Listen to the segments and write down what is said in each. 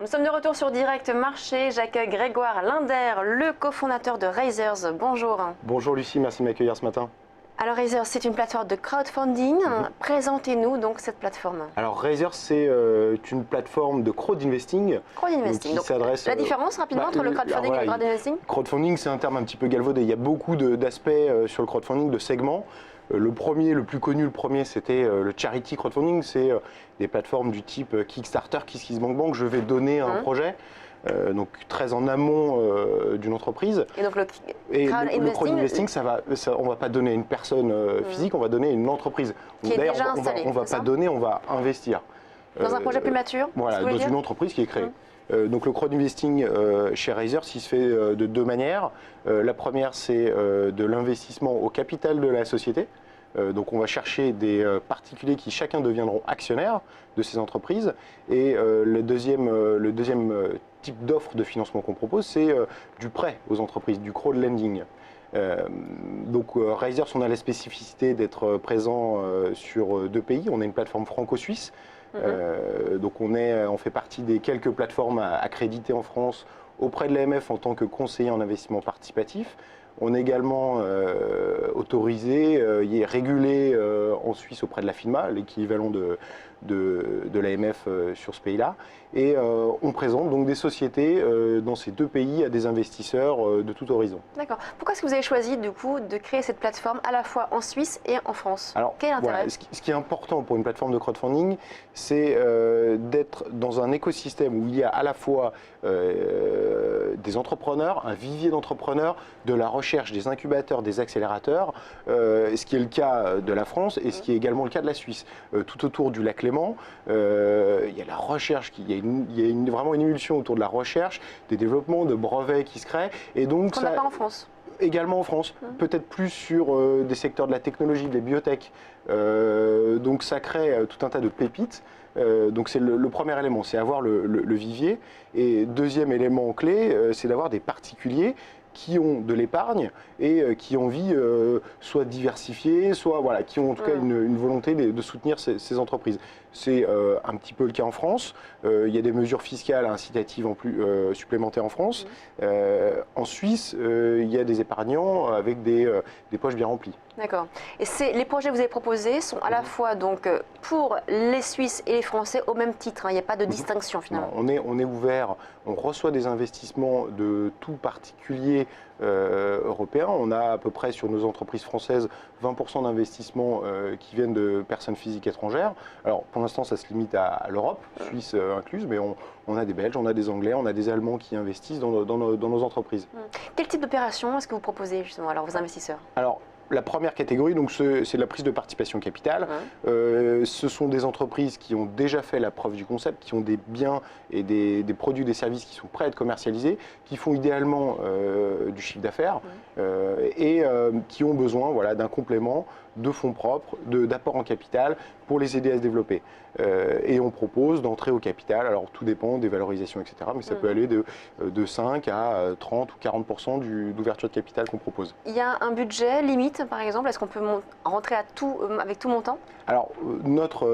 Nous sommes de retour sur Direct Marché. J'accueille Grégoire Linder, le cofondateur de Raizers. Bonjour. Bonjour Lucie, merci de m'accueillir ce matin. Alors Raizers, c'est une plateforme de crowdfunding. Présentez-nous donc cette plateforme. Alors Raizers, c'est une plateforme de crowd-investing. Crowd-investing. Donc, la différence rapidement entre le crowdfunding et le crowd-investing? Crowdfunding, c'est un terme un petit peu galvaudé. Il y a beaucoup d'aspects sur le crowdfunding, de segments. Le plus connu, c'était le charity crowdfunding. C'est des plateformes du type Kickstarter, KissKissBankBank. Je vais donner un projet. Donc très en amont d'une entreprise. Et donc le crowd-investing, on ne va pas donner à une personne physique, on va donner à une entreprise. D'ailleurs, on ne va pas donner, on va investir. Dans un projet plus mature? Voilà, dans une entreprise qui est créée. Donc le crowd-investing chez Raizers, il se fait de deux manières. La première, c'est de l'investissement au capital de la société. Donc on va chercher des particuliers qui chacun deviendront actionnaires de ces entreprises. Et le deuxième type d'offre de financement qu'on propose, c'est du prêt aux entreprises, du crowdlending. Donc Raizers, on a la spécificité d'être présent sur deux pays. On a une plateforme franco-suisse. Donc on fait partie des quelques plateformes accréditées en France auprès de l'AMF en tant que conseiller en investissement participatif. On est également autorisé et régulé en Suisse auprès de la FINMA, l'équivalent de l'AMF sur ce pays-là. Et on présente donc des sociétés dans ces deux pays à des investisseurs de tout horizon. D'accord. Pourquoi est-ce que vous avez choisi du coup de créer cette plateforme à la fois en Suisse et en France? Alors, quel est l'intérêt? Voilà, ce qui est important pour une plateforme de crowdfunding, c'est d'être dans un écosystème où il y a à la fois des entrepreneurs, un vivier d'entrepreneurs, de la recherche, des incubateurs, des accélérateurs, ce qui est le cas de la France et ce qui est également le cas de la Suisse. Tout autour du lac Léman, il y a la recherche, il y a vraiment une émulsion autour de la recherche, des développements, de brevets qui se créent. Et donc, qu'on n'a pas en France. Également en France, peut-être plus sur des secteurs de la technologie, des biotech. Donc ça crée tout un tas de pépites. Donc c'est le premier élément, c'est avoir le vivier. Et deuxième élément clé, c'est d'avoir des particuliers qui ont de l'épargne et qui ont envie soit diversifier, soit qui ont en tout cas une volonté de soutenir ces entreprises. C'est un petit peu le cas en France. Il y a des mesures fiscales incitatives supplémentaires en France. En Suisse, il y a des épargnants avec des poches bien remplies. D'accord. Et les projets que vous avez proposés sont à la fois donc pour les Suisses et les Français au même titre. Il n'y a pas de distinction finalement. Non, on est ouvert. On reçoit des investissements de tout particulier européen. On a à peu près sur nos entreprises françaises 20% d'investissements qui viennent de personnes physiques étrangères. Alors pour l'instant ça se limite à l'Europe, Suisse incluse, mais on a des Belges, on a des Anglais, on a des Allemands qui investissent dans nos entreprises. Quel type d'opération est-ce que vous proposez justement alors vos investisseurs? Alors, la première catégorie, c'est la prise de participation capitale. Ce sont des entreprises qui ont déjà fait la preuve du concept, qui ont des biens et des produits, des services qui sont prêts à être commercialisés, qui font idéalement du chiffre d'affaires et qui ont besoin d'un complément de fonds propres, d'apport en capital pour les aider à se développer. Et on propose d'entrer au capital, alors tout dépend des valorisations, etc. Mais ça peut aller de 5 à 30 ou 40% d'ouverture de capital qu'on propose. Il y a un budget limite par exemple? Est-ce qu'on peut rentrer avec tout montant? Alors notre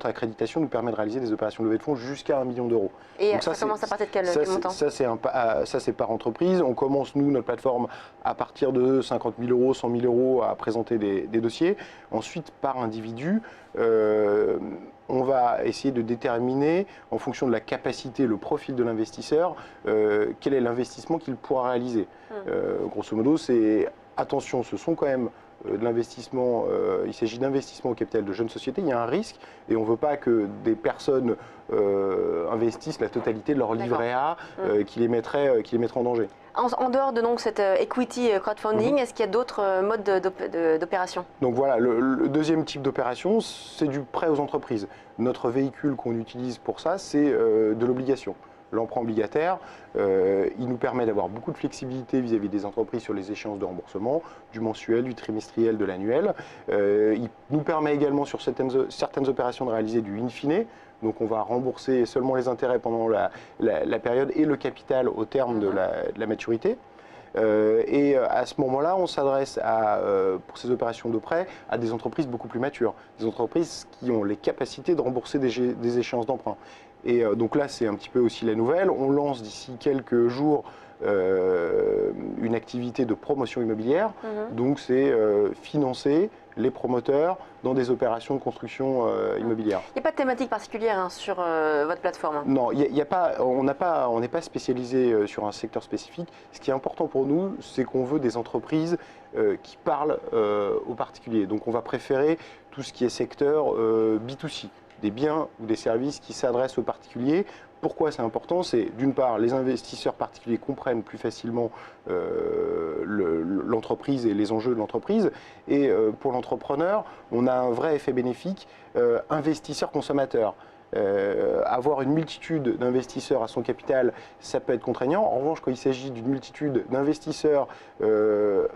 accréditation nous permet de réaliser des opérations de levée de fonds jusqu'à 1 million d'euros. Et donc ça commence à partir de quel montant? Ça c'est par entreprise. On commence nous notre plateforme à partir de 50 000 euros, 100 000 euros à présenter des dossiers. Ensuite par individu, on va essayer de déterminer, en fonction de la capacité, le profil de l'investisseur, quel est l'investissement qu'il pourra réaliser. Grosso modo, attention, ce sont quand même de l'investissement, il s'agit d'investissement au capital de jeunes sociétés, il y a un risque et on ne veut pas que des personnes investissent la totalité de leur livret A qui les mettrait en danger. En dehors de donc, cette equity crowdfunding, est-ce qu'il y a d'autres modes d'opération? Donc voilà, le deuxième type d'opération, c'est du prêt aux entreprises. Notre véhicule qu'on utilise pour ça, c'est de l'obligation. L'emprunt obligataire, il nous permet d'avoir beaucoup de flexibilité vis-à-vis des entreprises sur les échéances de remboursement, du mensuel, du trimestriel, de l'annuel. Il nous permet également sur certaines opérations de réaliser du in fine. Donc on va rembourser seulement les intérêts pendant la période et le capital au terme de la maturité. Et à ce moment-là, on s'adresse pour ces opérations de prêt à des entreprises beaucoup plus matures, des entreprises qui ont les capacités de rembourser des échéances d'emprunt. Et donc là, c'est un petit peu aussi la nouvelle. On lance d'ici quelques jours une activité de promotion immobilière. Donc c'est financer les promoteurs dans des opérations de construction immobilière. Il n'y a pas de thématique particulière hein, sur votre plateforme. Non, on n'est pas spécialisé sur un secteur spécifique. Ce qui est important pour nous, c'est qu'on veut des entreprises qui parlent aux particuliers. Donc on va préférer tout ce qui est secteur B2C, des biens ou des services qui s'adressent aux particuliers. Pourquoi c'est important? C'est d'une part, les investisseurs particuliers comprennent plus facilement l'entreprise et les enjeux de l'entreprise. Et pour l'entrepreneur, on a un vrai effet bénéfique investisseur-consommateur. Avoir une multitude d'investisseurs à son capital, ça peut être contraignant. En revanche, quand il s'agit d'une multitude d'investisseurs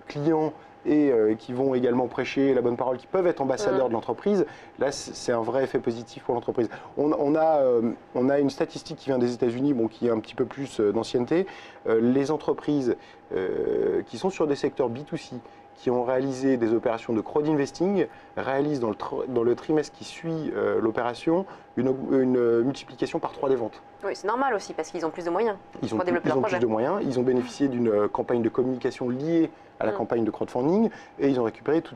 clients et qui vont également prêcher la bonne parole, qui peuvent être ambassadeurs de l'entreprise, là c'est un vrai effet positif pour l'entreprise. On a une statistique qui vient des États-Unis, bon, qui a un petit peu plus d'ancienneté. Les entreprises qui sont sur des secteurs B2C, qui ont réalisé des opérations de crowd investing, réalisent dans le trimestre qui suit l'opération une multiplication par 3 des ventes. Oui, c'est normal aussi parce qu'ils ont plus de moyens Ils pour développer leur projet. Plus de moyens, ils ont bénéficié d'une campagne de communication liée à la campagne de crowdfunding et ils ont récupéré tout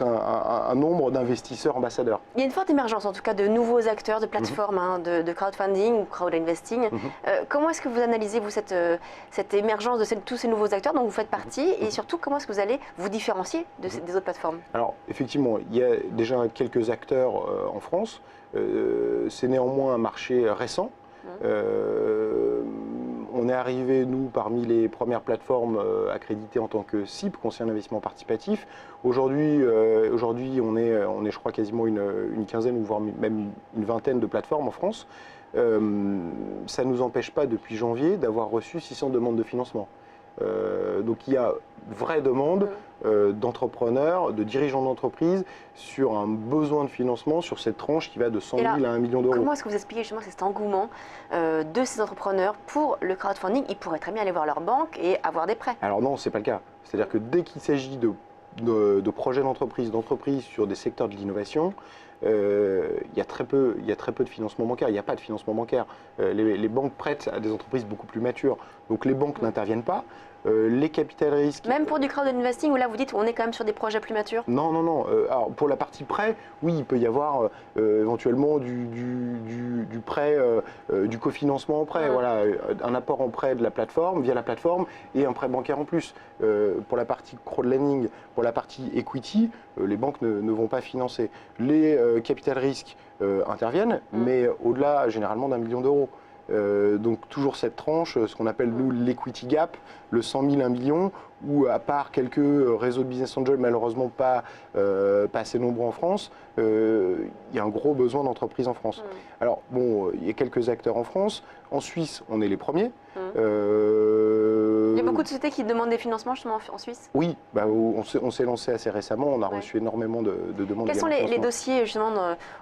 un nombre d'investisseurs ambassadeurs. Il y a une forte émergence en tout cas de nouveaux acteurs, de plateformes hein, de crowdfunding ou crowd investing. Comment est-ce que vous analysez vous, cette émergence de tous ces nouveaux acteurs dont vous faites partie et surtout comment est-ce que vous allez vous différencier des autres plateformes? Alors effectivement, il y a déjà quelques acteurs en France. C'est néanmoins un marché récent. On est arrivé, nous, parmi les premières plateformes accréditées en tant que CIP, Conseil d'investissement participatif. Aujourd'hui, on est, je crois, quasiment une quinzaine, ou voire même une vingtaine de plateformes en France. Ça ne nous empêche pas, depuis janvier, d'avoir reçu 600 demandes de financement. Donc il y a vraie demande d'entrepreneurs, de dirigeants d'entreprise sur un besoin de financement sur cette tranche qui va de 100 000 à 1 million d'euros. Comment est-ce que vous expliquez justement cet engouement de ces entrepreneurs pour le crowdfunding? Ils pourraient très bien aller voir leur banque et avoir des prêts. Alors non, ce n'est pas le cas. C'est-à-dire que dès qu'il s'agit de projets d'entreprise sur des secteurs de l'innovation, il y a très peu de financement bancaire. Il n'y a pas de financement bancaire. Les banques prêtent à des entreprises beaucoup plus matures. Donc les banques n'interviennent pas. Les capital risques... Même pour du crowd investing où là vous dites on est quand même sur des projets plus matures? Non, non, non. Alors pour la partie prêt, oui, il peut y avoir éventuellement du prêt, du cofinancement en prêt. Voilà, un apport en prêt de la plateforme, via la plateforme, et un prêt bancaire en plus. Pour la partie crowdlending, pour la partie equity, les banques ne vont pas financer. Les capital risques interviennent, mais au-delà généralement d'1 million d'euros. Donc toujours cette tranche, ce qu'on appelle nous l'equity gap, le 100 000, 1 million, où à part quelques réseaux de business angels, malheureusement pas assez nombreux en France, il y a un gros besoin d'entreprises en France. Alors bon, il y a quelques acteurs en France. En Suisse, on est les premiers. Il y a beaucoup de sociétés qui demandent des financements justement en Suisse? Oui, bah, on s'est lancé assez récemment, on a reçu énormément de demandes. Quels sont les dossiers justement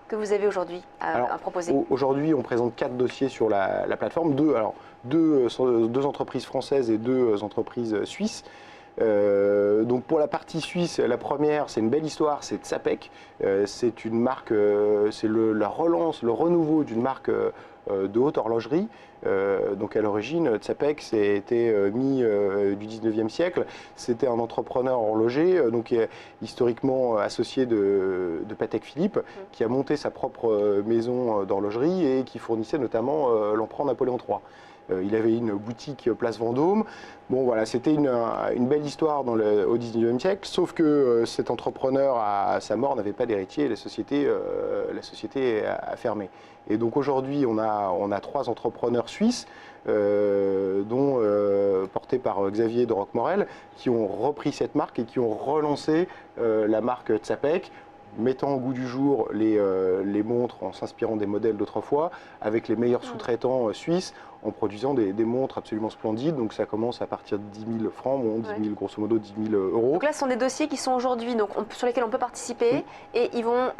que vous avez aujourd'hui à proposer? Aujourd'hui, on présente 4 dossiers sur la plateforme, deux entreprises françaises et 2 entreprises suisses. Donc pour la partie suisse, la première, c'est une belle histoire, c'est Tsapek. C'est une marque, c'est la relance, le renouveau d'une marque de haute horlogerie. Donc à l'origine, Tsapek, c'était du 19e siècle. C'était un entrepreneur horloger, donc historiquement associé de Patek Philippe, qui a monté sa propre maison d'horlogerie et qui fournissait notamment l'empereur Napoléon III. Il avait une boutique place Vendôme. Bon voilà, c'était une belle histoire au 19e siècle, sauf que cet entrepreneur, à sa mort, n'avait pas d'héritier et la société a fermé. Et donc aujourd'hui, on a 3 entrepreneurs suisses, portés par Xavier de Roquemorel, qui ont repris cette marque et qui ont relancé la marque Tsapek, mettant au goût du jour les montres en s'inspirant des modèles d'autrefois, avec les meilleurs sous-traitants suisses, en produisant des montres absolument splendides. Donc ça commence à partir de 10 000 francs, bon, 10 000, grosso modo 10 000 euros. Donc là, ce sont des dossiers qui sont aujourd'hui, sur lesquels on peut participer, et ils vont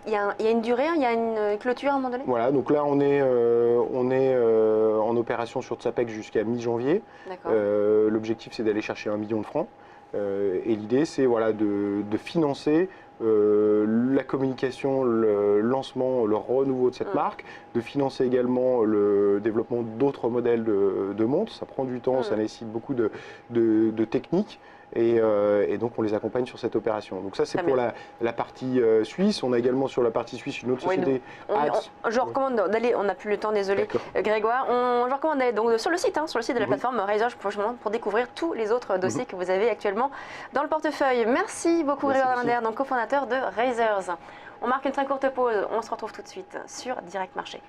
il y a une durée, il y a une clôture à un moment donné? Voilà, donc là on est en opération sur Tsapek jusqu'à mi-janvier. L'objectif, c'est d'aller chercher 1 million de francs. Et l'idée, c'est de financer la communication, le lancement, le renouveau de cette marque, de financer également le développement d'autres modèles de montres. Ça prend du temps, ça nécessite beaucoup de techniques. Et donc on les accompagne sur cette opération. Donc ça c'est pour la partie suisse. On a également sur la partie suisse une autre société. Je recommande d'aller, on n'a plus le temps, désolé Grégoire, je recommande d'aller donc sur le site de la plateforme Razer pour découvrir tous les autres dossiers que vous avez actuellement dans le portefeuille. Merci beaucoup Grégoire Linder, donc cofondateur de Razers. On marque une très courte pause, on se retrouve tout de suite sur Direct Marché.